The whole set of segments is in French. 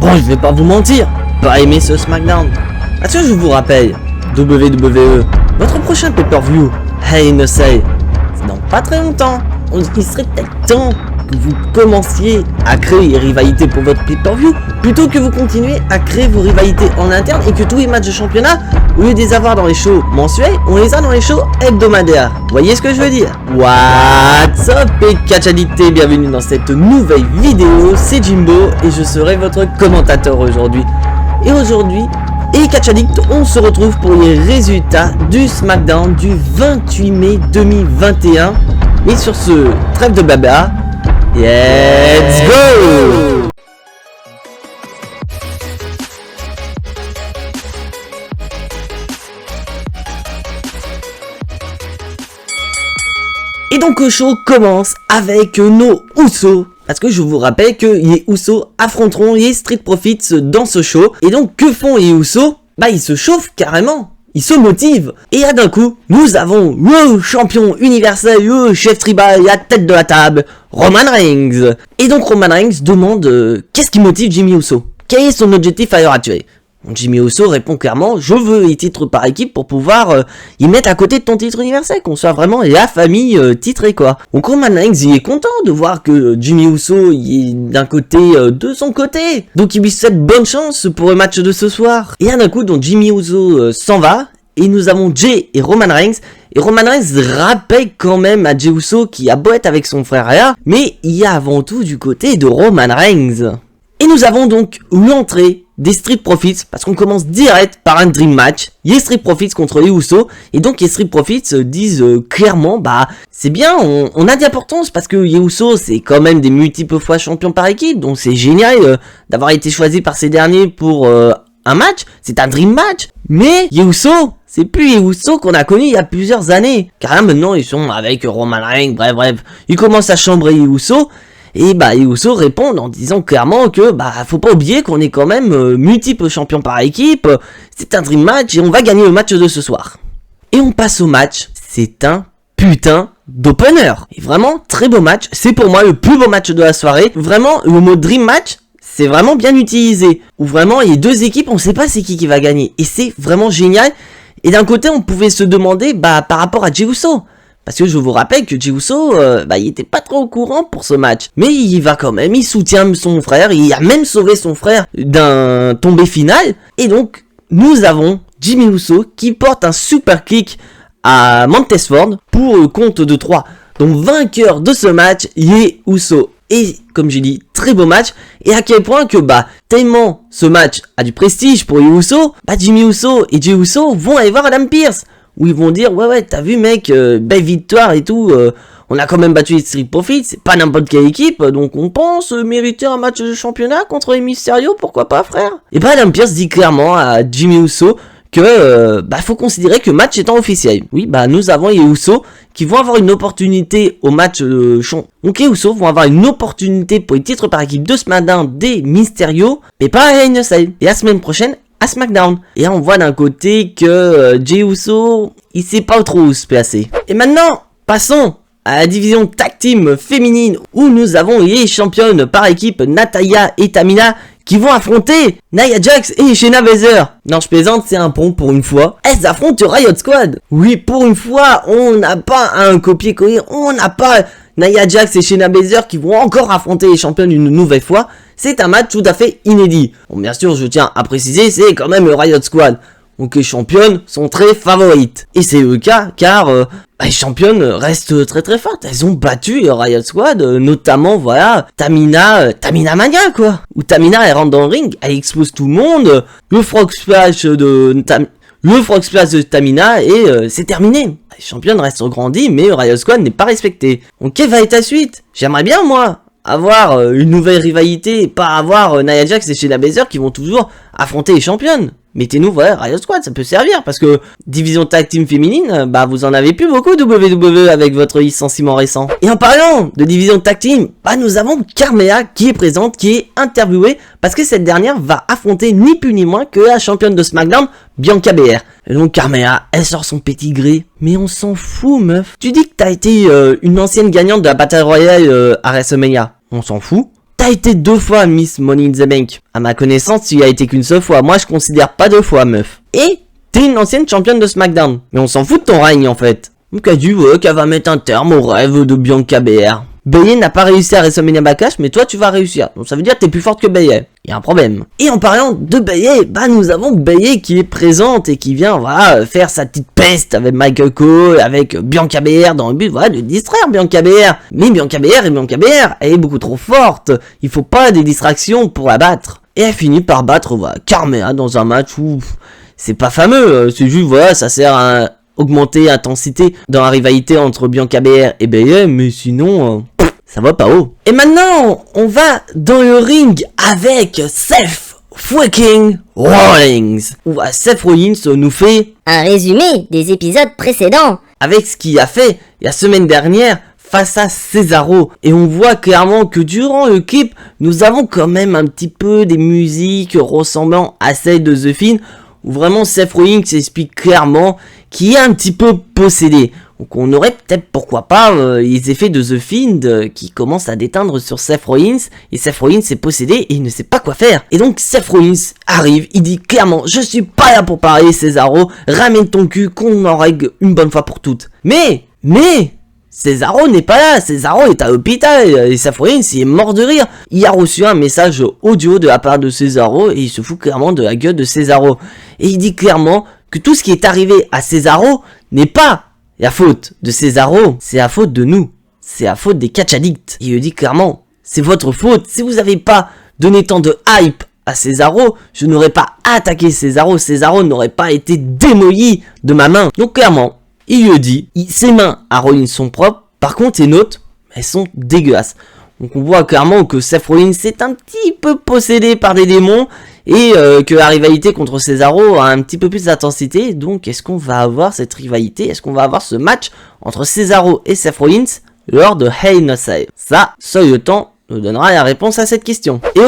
Bon, je vais pas vous mentir, pas aimé ce SmackDown. Parce que je vous rappelle, WWE, votre prochain pay-per-view, Hell in a Cell, c'est dans pas très longtemps. Il serait peut-être temps que vous commenciez à créer des rivalités pour votre pay-per-view, plutôt que vous continuez à créer vos rivalités en interne et que tous les matchs de championnat, au lieu de les avoir dans les shows mensuels, on les a dans les shows hebdomadaires. Vous voyez ce que je veux dire? What's up et Catch Addict, bienvenue dans cette nouvelle vidéo, c'est Jimbo et je serai votre commentateur aujourd'hui. Et aujourd'hui, Catch Addict, on se retrouve pour les résultats du SmackDown du 28 mai 2021. Et sur ce, trêve de blabla, let's go! Et donc le show commence avec nos Usos. Parce que je vous rappelle que les Usos affronteront les Street Profits dans ce show. Et donc que font les Usos? Bah ils se chauffent carrément. Ils se motivent. Et là d'un coup, nous avons le champion universel, le chef tribal, la tête de la table, Roman Reigns. Et donc Roman Reigns demande qu'est-ce qui motive Jimmy Uso? Quel est son objectif à l'heure actuelle? Donc Jimmy Uso répond clairement, je veux les titres par équipe pour pouvoir y mettre à côté de ton titre universel, qu'on soit vraiment la famille titrée quoi. Donc Roman Reigns il est content de voir que Jimmy Uso il est d'un côté de son côté. Donc il lui souhaite bonne chance pour le match de ce soir. Et là d'un coup donc Jimmy Uso s'en va et nous avons Jey et Roman Reigns. Et Roman Reigns rappelle quand même à Jey Uso qui a beau être avec son frère là, mais il y a avant tout du côté de Roman Reigns. Et nous avons donc l'entrée des Street Profits, parce qu'on commence direct par un Dream Match, les Street Profits contre les Usos, et donc les Street Profits disent clairement, bah c'est bien, on a d'importance, parce que les Usos c'est quand même des multiples fois champions par équipe, donc c'est génial d'avoir été choisi par ces derniers pour un match, c'est un Dream Match, mais les Usos, c'est plus les Usos qu'on a connus il y a plusieurs années, car là maintenant ils sont avec Roman Reigns, bref, ils commencent à chambrer les Usos. Et bah les Usos répondent en disant clairement que bah faut pas oublier qu'on est quand même multiples champions par équipe, c'est un dream match et on va gagner le match de ce soir. Et on passe au match, c'est un putain d'opener. Et vraiment très beau match, c'est pour moi le plus beau match de la soirée. Vraiment le mot dream match, c'est vraiment bien utilisé. Où vraiment les deux équipes, on sait pas c'est qui va gagner. Et c'est vraiment génial. Et d'un côté on pouvait se demander bah par rapport à Jey Uso. Parce que je vous rappelle que Jey Uso, il était pas trop au courant pour ce match. Mais il va quand même, il soutient son frère, il a même sauvé son frère d'un tombé final. Et donc, nous avons Jimmy Uso qui porte un super kick à Montesford pour le compte de 3. Donc, vainqueur de ce match, les Uso. Et, comme j'ai dit, très beau match. Et à quel point que, tellement ce match a du prestige pour les Uso, Jimmy Uso et Jey Uso vont aller voir Adam Pearce. Où ils vont dire, ouais, t'as vu mec, belle victoire et tout, on a quand même battu les Street Profits, c'est pas n'importe quelle équipe, donc on pense mériter un match de championnat contre les Mysterio, pourquoi pas frère? Et Adam Pearce dit clairement à Jimmy Uso que, faut considérer que le match étant officiel. Oui, nous avons les Usos qui vont avoir une opportunité au match donc les Usos vont avoir une opportunité pour les titres par équipe de SmackDown des Mysterio, mais pas à Hell in a Cell. Et la semaine prochaine, à SmackDown. Et là on voit d'un côté que Jey Uso il sait pas trop où se placer. Et maintenant passons à la division tag team féminine où nous avons les championnes par équipe Natalya et Tamina qui vont affronter Nia Jax et Shayna Baszler. Non je plaisante, c'est un pont pour une fois. Elles affrontent Riot Squad. Oui pour une fois on n'a pas un copier-coller, on n'a pas Nia Jax et Shayna Baszler qui vont encore affronter les championnes une nouvelle fois. C'est un match tout à fait inédit. Bon, bien sûr, je tiens à préciser, c'est quand même le Riot Squad. Donc les championnes sont très favorites. Et c'est le cas car les championnes restent très fortes. Elles ont battu le Riot Squad, notamment voilà Tamina Mania quoi. Où Tamina elle rentre dans le ring, elle explose tout le monde. Le Frog Splash de Tamina et c'est terminé. Les championnes restent grandies mais le Riot Squad n'est pas respecté. Donc quelle va être la suite? J'aimerais bien moi avoir une nouvelle rivalité et pas avoir Nia Jax et Shayna Baszler qui vont toujours affronter les championnes. Mettez-nous, voilà, Riot Squad, ça peut servir, parce que division tag team féminine, vous en avez plus beaucoup WWE avec votre licenciement récent. Et en parlant de division tag team, nous avons Carmella qui est présente, qui est interviewée, parce que cette dernière va affronter ni plus ni moins que la championne de SmackDown, Bianca Belair. Et donc Carmella, elle sort son petit gré, mais on s'en fout meuf. Tu dis que t'as été une ancienne gagnante de la Battle Royale à WrestleMania, on s'en fout. t'as été 2 fois Miss Money in the Bank. À ma connaissance, tu y as été qu'une seule fois. Moi, je considère pas 2 fois, meuf. Et t'es une ancienne championne de SmackDown. Mais on s'en fout de ton règne, en fait. Donc, elle dit, ouais, qu'elle va mettre un terme au rêve de Bianca Belair. Bayley n'a pas réussi à WrestleMania Backlash, mais toi tu vas réussir. Donc ça veut dire que t'es plus forte que Bayley. Il y a un problème. Et en parlant de Bayley, bah nous avons Bayley qui est présente et qui vient, voilà, faire sa petite peste avec Michael Cole, avec Bianca Belair dans le but, voilà, de distraire Bianca Belair. Mais Bianca Belair, elle est beaucoup trop forte. Il faut pas des distractions pour la battre. Et elle finit par battre, voilà, Carmella dans un match où c'est pas fameux. C'est juste, voilà, ça sert à augmenter l'intensité dans la rivalité entre Bianca Belair et Bayley, mais sinon... ça va pas haut. Et maintenant, on va dans le ring avec Seth fucking Rollins. Où Seth Rollins nous fait un résumé des épisodes précédents. Avec ce qu'il a fait la semaine dernière face à Cesaro. Et on voit clairement que durant le clip, nous avons quand même un petit peu des musiques ressemblant à celles de The Fiend. Où vraiment Seth Rollins explique clairement qu'il est un petit peu possédé. Donc on aurait peut-être, pourquoi pas, les effets de The Fiend qui commencent à déteindre sur Seth Rollins. Et Seth Rollins est possédé et il ne sait pas quoi faire. Et donc Seth Rollins arrive, il dit clairement, je suis pas là pour parler Cesaro, ramène ton cul, qu'on en règle une bonne fois pour toutes. Mais, Cesaro n'est pas là, Cesaro est à l'hôpital, et Seth Rollins il est mort de rire. Il a reçu un message audio de la part de Cesaro, et il se fout clairement de la gueule de Cesaro. Et il dit clairement que tout ce qui est arrivé à Cesaro n'est pas la faute de Cesaro, c'est la faute de nous, c'est la faute des catch addicts. Il lui dit clairement, c'est votre faute, si vous avez pas donné tant de hype à Cesaro, je n'aurais pas attaqué Cesaro, Cesaro n'aurait pas été démoli de ma main. Donc clairement, il lui dit, ses mains à Rollins sont propres, par contre les nôtres, elles sont dégueulasses. Donc on voit clairement que Seth Rollins est un petit peu possédé par des démons, et que la rivalité contre Cesaro a un petit peu plus d'intensité. Donc est-ce qu'on va avoir cette rivalité, est-ce qu'on va avoir ce match entre Cesaro et Seth Rollins lors de Hell in a Cell? Ça, seul le temps nous donnera la réponse à cette question. Et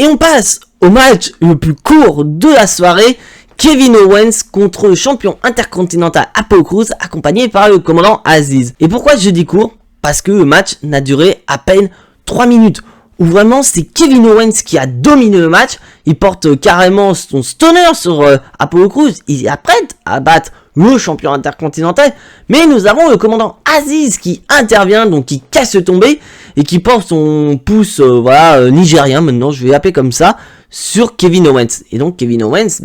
on passe au match le plus court de la soirée, Kevin Owens contre le champion intercontinental Apollo Crews, accompagné par le commandant Aziz. Et pourquoi je dis court? Parce que le match n'a duré à peine 3 minutes. Où vraiment c'est Kevin Owens qui a dominé le match. Il porte carrément son stunner sur Apollo Crews. Il est prêt à battre le champion intercontinental. Mais nous avons le commandant Aziz qui intervient, donc qui casse le tombé. Et qui porte son pouce, nigérien maintenant, je vais l'appeler comme ça, sur Kevin Owens. Et donc Kevin Owens,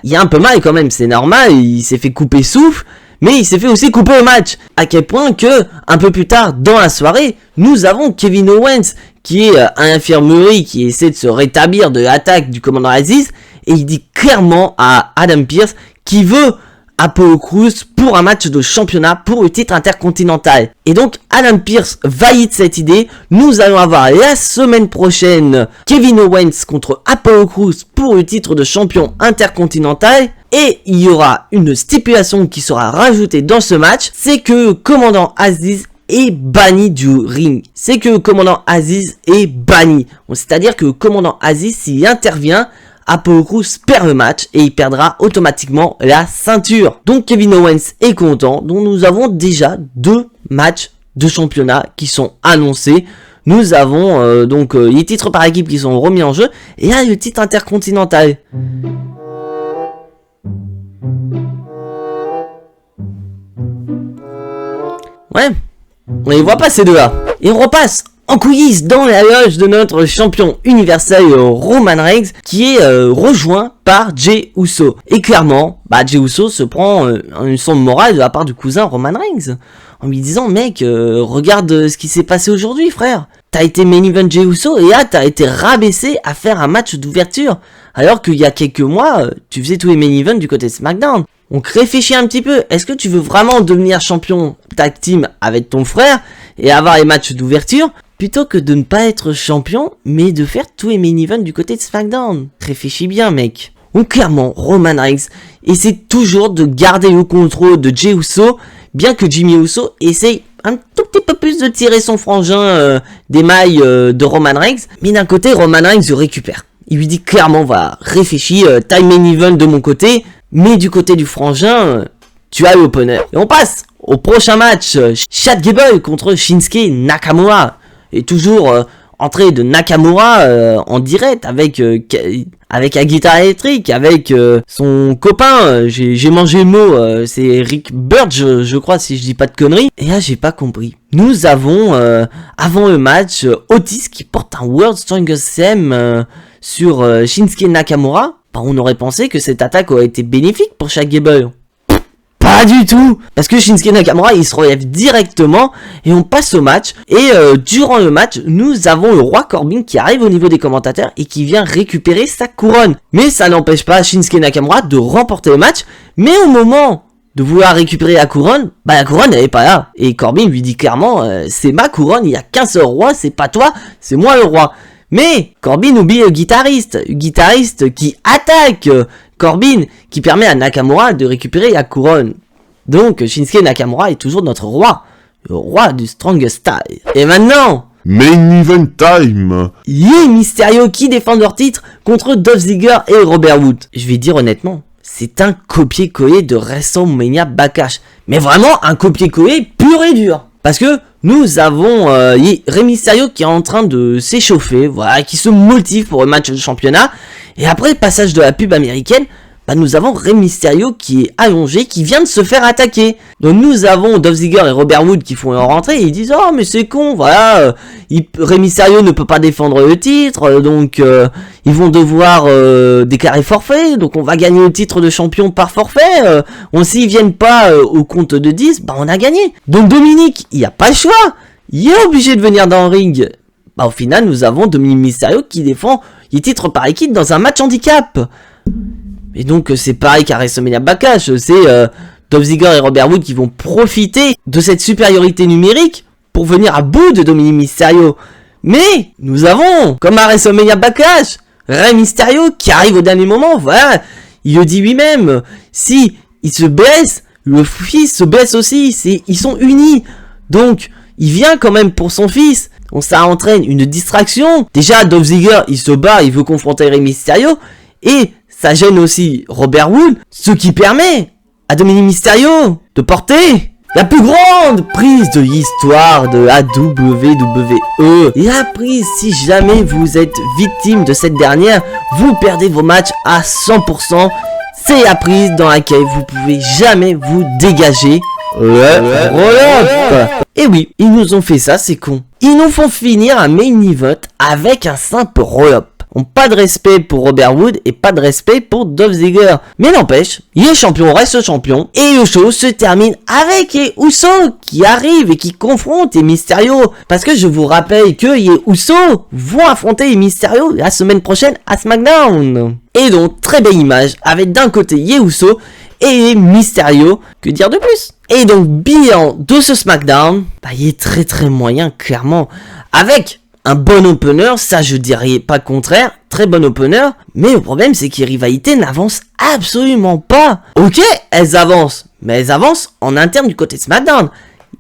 il a un peu mal quand même, c'est normal, il s'est fait couper souffle. Mais il s'est fait aussi couper le match. À quel point que, un peu plus tard dans la soirée, nous avons Kevin Owens qui est à l'infirmerie, qui essaie de se rétablir de l'attaque du commandant Aziz. Et il dit clairement à Adam Pearce qu'il veut Apollo Crews pour un match de championnat pour le titre intercontinental. Et donc Adam Pearce valide cette idée. Nous allons avoir la semaine prochaine Kevin Owens contre Apollo Crews pour le titre de champion intercontinental. Et il y aura une stipulation qui sera rajoutée dans ce match, c'est que le commandant Aziz est banni du ring. C'est que le commandant Aziz est banni. C'est-à-dire que le commandant Aziz, s'il intervient, Apollo Crews perd le match et il perdra automatiquement la ceinture. Donc Kevin Owens est content. Donc nous avons déjà 2 matchs de championnat qui sont annoncés. Nous avons les titres par équipe qui sont remis en jeu. Et là le titre intercontinental. Ouais, on les voit pas ces deux-là. Et on repasse en coulisses dans la loge de notre champion universel Roman Reigns qui est rejoint par Jey Uso. Et clairement, Jey Uso se prend une leçon de morale de la part du cousin Roman Reigns en lui disant mec, regarde ce qui s'est passé aujourd'hui frère. T'as été main event Jey Uso et là t'as été rabaissé à faire un match d'ouverture alors qu'il y a quelques mois tu faisais tous les main events du côté de SmackDown. Donc réfléchis un petit peu, est-ce que tu veux vraiment devenir champion tag team avec ton frère et avoir les matchs d'ouverture plutôt que de ne pas être champion mais de faire tous les main events du côté de SmackDown? Réfléchis bien mec. Donc clairement Roman Reigns essaie toujours de garder le contrôle de Jey Uso, bien que Jimmy Uso essaye un tout petit peu plus de tirer son frangin des mailles de Roman Reigns, mais d'un côté Roman Reigns le récupère. Il lui dit clairement réfléchis, time main event de mon côté, mais du côté du frangin, tu as l'opener. Et on passe au prochain match, Chad Gable contre Shinsuke Nakamura. Et toujours entrée de Nakamura en direct avec la guitare électrique, avec son copain, j'ai mangé le mot, c'est Rick Bird, je crois, si je dis pas de conneries. Et là, j'ai pas compris. Nous avons, avant le match, Otis qui porte un World's Strongest Theme sur Shinsuke Nakamura. Bah, on aurait pensé que cette attaque aurait été bénéfique pour Chad Gable. Pas du tout, parce que Shinsuke Nakamura il se relève directement et on passe au match. Et durant le match, nous avons le roi Corbin qui arrive au niveau des commentateurs et qui vient récupérer sa couronne. Mais ça n'empêche pas Shinsuke Nakamura de remporter le match. Mais au moment de vouloir récupérer la couronne, bah la couronne elle est pas là. Et Corbin lui dit clairement, c'est ma couronne, il y a qu'un seul roi, c'est pas toi, c'est moi le roi. Mais Corbin oublie le guitariste qui attaque Corbin, qui permet à Nakamura de récupérer la couronne. Donc Shinsuke Nakamura est toujours notre roi, le roi du Strongest Style. Et maintenant, Main Event Time. Rey Mysterio qui défend leur titre contre Dolph Ziggler et Robert Roode. Je vais dire honnêtement, c'est un copier-coller de WrestleMania Backlash. Mais vraiment un copier-coller pur et dur. Parce que nous avons Rey Mysterio qui est en train de s'échauffer, voilà, qui se motive pour le match de championnat. Et après le passage de la pub américaine, bah nous avons Rey Mysterio qui est allongé, qui vient de se faire attaquer. Donc nous avons Dolph Ziggler et Robert Roode qui font leur rentrée et ils disent « Oh mais c'est con, voilà, Rey Mysterio ne peut pas défendre le titre, donc ils vont devoir déclarer forfait, donc on va gagner le titre de champion par forfait, s'ils viennent pas au compte de 10, bah on a gagné. » Donc Dominique, il n'y a pas le choix, il est obligé de venir dans le ring. Bah au final nous avons Dominique Mysterio qui défend les titres par équipe dans un match handicap. Et donc c'est pareil qu'à WrestleMania Backlash, c'est Dolph Ziggler et Robert Roode qui vont profiter de cette supériorité numérique pour venir à bout de Dominique Mysterio. Mais nous avons, comme à WrestleMania Backlash, Rey Mysterio qui arrive au dernier moment, voilà, il le dit lui-même, si il se blesse, le fils se blesse aussi, ils sont unis, donc il vient quand même pour son fils. Ça entraîne une distraction. Déjà Dolph Ziggler il se bat, il veut confronter Rey Mysterio et ça gêne aussi Robert Roode, ce qui permet à Dominique Mysterio de porter la plus grande prise de l'histoire de la WWE. La prise, si jamais vous êtes victime de cette dernière, vous perdez vos matchs à 100%. C'est la prise dans laquelle vous pouvez jamais vous dégager. Le roll-up. Et oui, ils nous ont fait ça, c'est con. Ils nous font finir un main event avec un simple roll-up. Pas de respect pour Robert Roode et pas de respect pour Dolph Ziggler. Mais n'empêche, les champions restent champions et le show se termine avec les Usos qui arrivent et qui confrontent les Mysterio. Parce que je vous rappelle que les Usos vont affronter les Mysterio la semaine prochaine à SmackDown. Et donc, très belle image avec d'un côté les Usos et les Mysterio. Que dire de plus? Et donc, bilan de ce SmackDown, bah, il est très moyen, clairement. Avec un bon opener, ça je dirais pas le contraire, très bon opener, mais le problème c'est que les rivalités n'avancent absolument pas. Ok, elles avancent, mais elles avancent en interne du côté de SmackDown.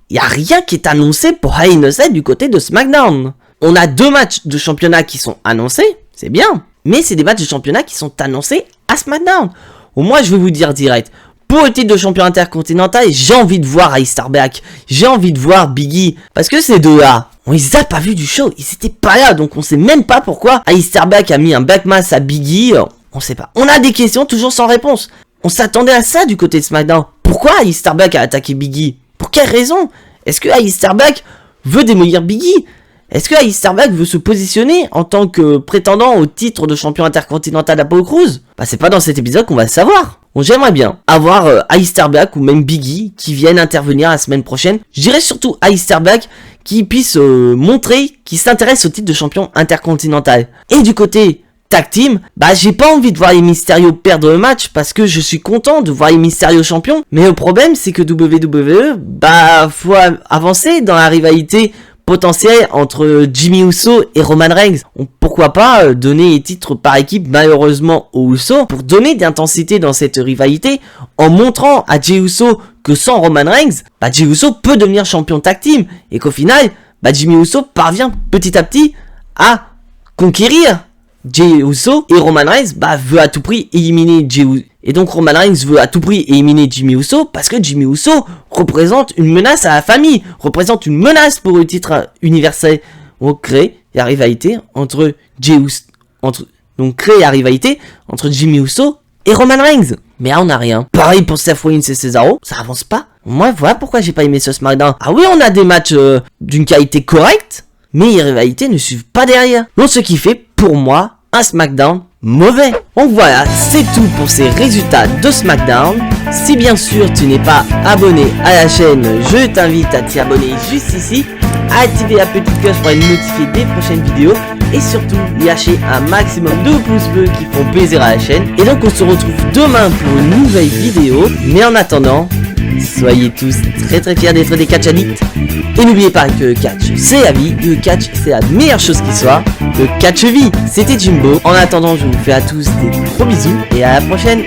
Il y a rien qui est annoncé pour Hell in a Cell du côté de SmackDown. On a 2 matchs de championnat qui sont annoncés, c'est bien, mais c'est des matchs de championnat qui sont annoncés à SmackDown. Au moins je vais vous dire direct, pour le titre de champion intercontinental, j'ai envie de voir Aleister Black, j'ai envie de voir Big E, parce que ces deux-là, on les a pas vus du show, ils étaient pas là, donc on sait même pas pourquoi Aleister Black a mis un backmass à Big E, on sait pas. On a des questions toujours sans réponse. On s'attendait à ça du côté de SmackDown. Pourquoi Aleister Black a attaqué Big E? Pour quelle raison? Est-ce que Aleister Black veut démolir Big E? Est-ce que Aleister Black veut se positionner en tant que prétendant au titre de champion intercontinental d'Apollo Crews? Bah c'est pas dans cet épisode qu'on va le savoir. Bon, j'aimerais bien avoir Aleister Black ou même Big E qui viennent intervenir la semaine prochaine. Je dirais surtout Aleister Black qui puisse montrer qu'il s'intéresse au titre de champion intercontinental. Et du côté tag team, bah j'ai pas envie de voir les Mysterio perdre le match parce que je suis content de voir les Mysterio champions. Mais le problème c'est que WWE, bah faut avancer dans la rivalité potentiel entre Jimmy Uso et Roman Reigns. Pourquoi pas donner les titres par équipe malheureusement aux Uso pour donner d'intensité dans cette rivalité en montrant à Jey Uso que sans Roman Reigns, bah Jey Uso peut devenir champion tag team et qu'au final, bah Jimmy Uso parvient petit à petit à conquérir Jey Uso et Roman Reigns bah veut à tout prix éliminer Jey Uso. Et donc Roman Reigns veut à tout prix éliminer Jimmy Uso parce que Jimmy Uso représente une menace à la famille, représente une menace pour le titre universel. On crée la rivalité entre donc créer la rivalité entre Jimmy Uso et Roman Reigns. Mais là on a rien. Pareil pour Seth Rollins et Cesaro, ça avance pas. Moi voilà pourquoi j'ai pas aimé ce SmackDown. Ah oui, on a des matchs d'une qualité correcte, mais les rivalités ne suivent pas derrière. Donc ce qui fait pour moi un SmackDown mauvais. Donc voilà, c'est tout pour ces résultats de SmackDown. Si bien sûr tu n'es pas abonné à la chaîne, je t'invite à t'y abonner juste ici, à activer la petite cloche pour être notifié des prochaines vidéos et surtout lâcher un maximum de pouces bleus qui font plaisir à la chaîne. Et donc on se retrouve demain pour une nouvelle vidéo, mais en attendant, soyez tous très fiers d'être des catch addicts. Et n'oubliez pas que le catch c'est la vie, le catch c'est la meilleure chose qui soit, le catch vie. C'était Jimbo, en attendant je vous fais à tous des gros bisous et à la prochaine.